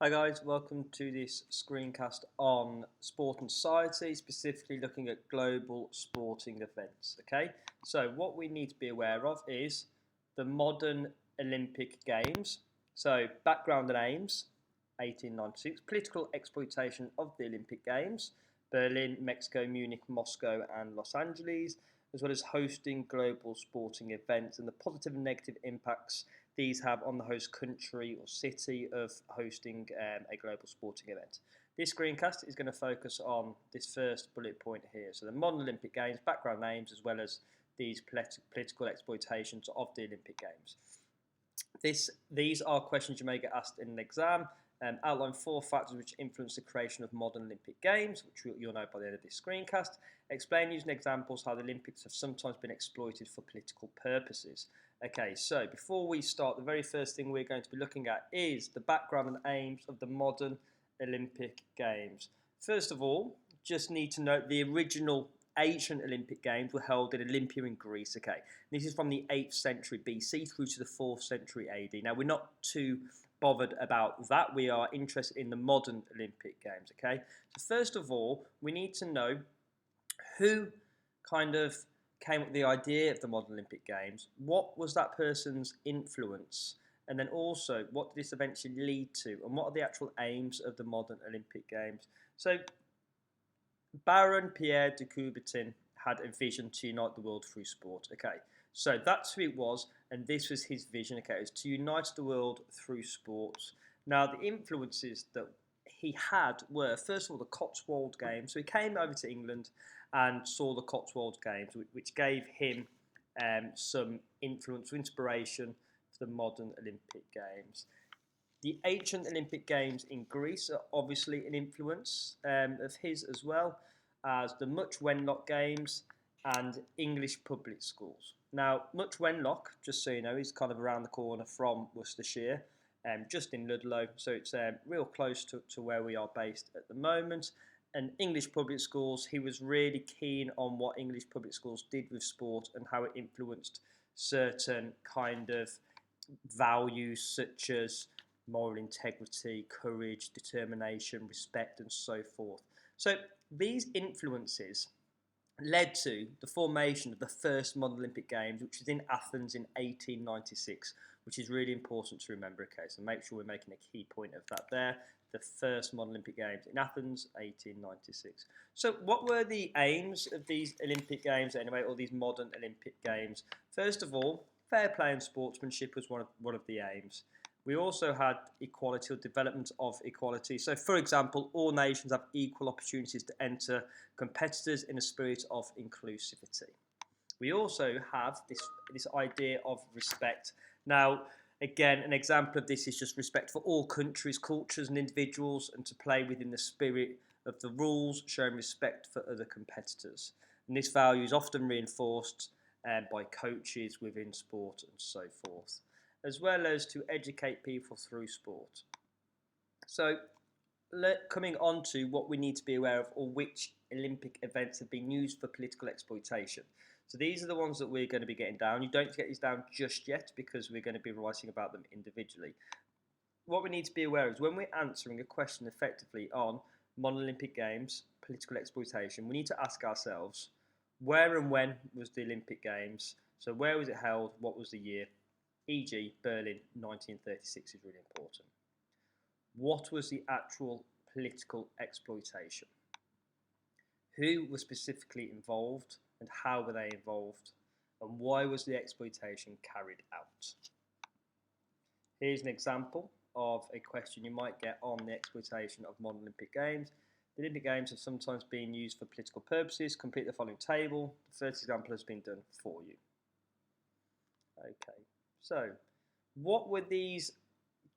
Hi guys, welcome to this screencast on sport and society, specifically looking at global sporting events. Okay, so what we need to be aware of is the modern Olympic Games. So background and aims, 1896, political exploitation of the Olympic Games, Berlin, Mexico, Munich, Moscow and Los Angeles, as well as hosting global sporting events and the positive and negative impacts these have on the host country or city of hosting a global sporting event. This screencast is going to focus on this first bullet point here. So the modern Olympic Games, background names, as well as these political exploitations of the Olympic Games. These are questions you may get asked in an exam. Outline 4 factors which influence the creation of modern Olympic Games, which you'll know by the end of this screencast. Explain using examples how the Olympics have sometimes been exploited for political purposes. Okay, so before we start, the very first thing we're going to be looking at is the background and aims of the modern Olympic Games. First of all, just need to note the original ancient Olympic Games were held in Olympia in Greece. Okay, this is from the 8th century BC through to the 4th century AD. Now, we're not too bothered about that. We are interested in the modern Olympic Games. Okay, so first of all, we need to know who kind of came up with the idea of the modern Olympic Games. What was that person's influence? And then also, what did this eventually lead to? And what are the actual aims of the modern Olympic Games? So, Baron Pierre de Coubertin had a vision to unite the world through sport. Okay, so that's who it was, and this was his vision. Okay, it was to unite the world through sports. Now, the influences that he had were, first of all, the Cotswold Games. So he came over to England and saw the Cotswold Games, which gave him some influence or inspiration for the modern Olympic Games. The ancient Olympic Games in Greece are obviously an influence of his, as well as the Much Wenlock Games and English public schools. Now, Much Wenlock, just so you know, is kind of around the corner from Worcestershire, just in Ludlow, so it's real close to where we are based at the moment. And English public schools, he was really keen on what English public schools did with sport and how it influenced certain kind of values such as moral integrity, courage, determination, respect, and so forth. So these influences led to the formation of the first modern Olympic Games, which was in Athens in 1896, which is really important to remember. Okay, so make sure we're making a key point of that there. The first modern Olympic Games in Athens, 1896. So what were the aims of these Olympic Games anyway, or these modern Olympic Games? First of all, fair play and sportsmanship was one of the aims. We also had equality or development of equality. So, for example, all nations have equal opportunities to enter competitors in a spirit of inclusivity. We also have this idea of respect. Now, again, an example of this is just respect for all countries, cultures and individuals, and to play within the spirit of the rules, showing respect for other competitors. And this value is often reinforced by coaches within sport and so forth, as well as to educate people through sport. So, coming on to what we need to be aware of, or which Olympic events have been used for political exploitation. So these are the ones that we're going to be getting down. You don't have to get these down just yet because we're going to be writing about them individually. What we need to be aware is when we're answering a question effectively on modern Olympic Games, political exploitation, we need to ask ourselves, where and when was the Olympic Games? So where was it held? What was the year? E.g. Berlin 1936 is really important. What was the actual political exploitation? Who was specifically involved and how were they involved? And why was the exploitation carried out? Here's an example of a question you might get on the exploitation of modern Olympic Games. The Olympic Games have sometimes been used for political purposes. Complete the following table. The first example has been done for you. Okay, so what were these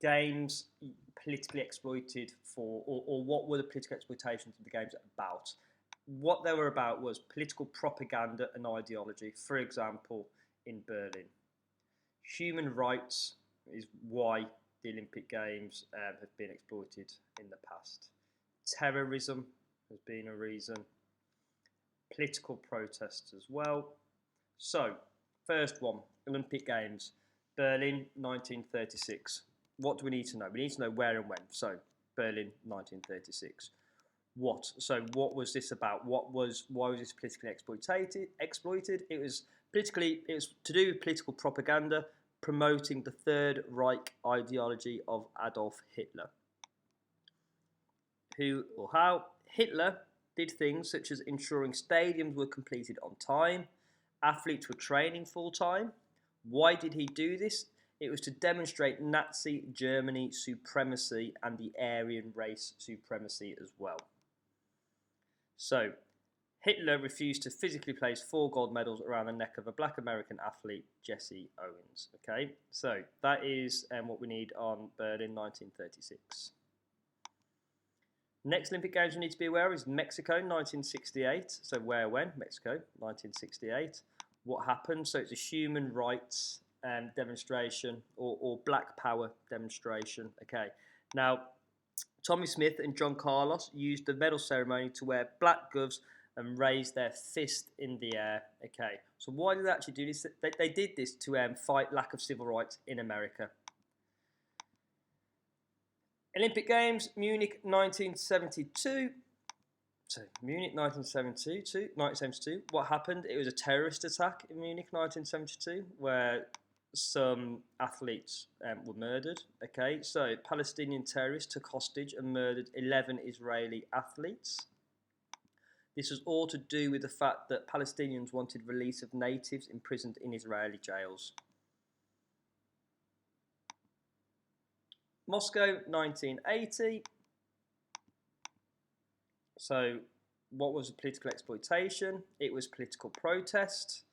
games politically exploited for, or what were the political exploitations of the games about? What they were about was political propaganda and ideology, for example, in Berlin. Human rights is why the Olympic Games have been exploited in the past. Terrorism has been a reason. Political protests as well. So, first one, Olympic Games, Berlin 1936. What do we need to know? We need to know where and when. So, Berlin 1936. What was this about? Why was this politically exploited? It was to do with political propaganda promoting the Third Reich ideology of Adolf Hitler. Who or how? Hitler did things such as ensuring stadiums were completed on time, athletes were training full time. Why did he do this? It was to demonstrate Nazi Germany supremacy and the Aryan race supremacy as well. So, Hitler refused to physically place 4 gold medals around the neck of a black American athlete, Jesse Owens. Okay, so that is what we need on Berlin 1936. Next Olympic Games we need to be aware of is Mexico 1968. So where, when? Mexico 1968. What happened? So it's a human rights demonstration or black power demonstration. Okay, now Tommy Smith and John Carlos used the medal ceremony to wear black gloves and raise their fist in the air. Okay, so why did they actually do this? They did this to fight lack of civil rights in America. Olympic Games, Munich 1972. So Munich 1972. What happened? It was a terrorist attack in Munich 1972 where some athletes were murdered. Okay, so Palestinian terrorists took hostage and murdered 11 Israeli athletes. This was all to do with the fact that Palestinians wanted release of natives imprisoned in Israeli jails. Moscow 1980. So what was the political exploitation? It was political protest.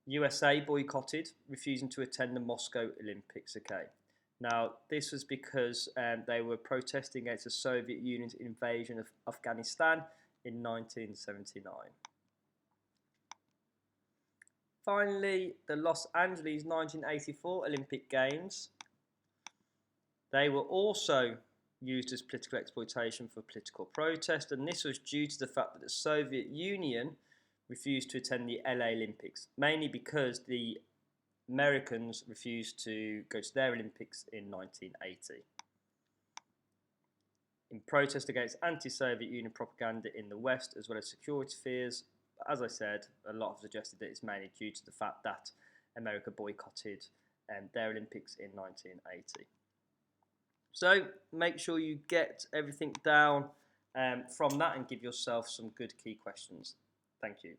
USA boycotted, refusing to attend the Moscow Olympics. Okay, now this was because they were protesting against the Soviet Union's invasion of Afghanistan in 1979. Finally, the Los Angeles 1984 Olympic Games. They were also used as political exploitation for political protest, and this was due to the fact that the Soviet Union refused to attend the LA Olympics, mainly because the Americans refused to go to their Olympics in 1980. In protest against anti-Soviet Union propaganda in the West, as well as security fears, as I said, a lot have suggested that it's mainly due to the fact that America boycotted their Olympics in 1980. So make sure you get everything down from that and give yourself some good key questions. Thank you.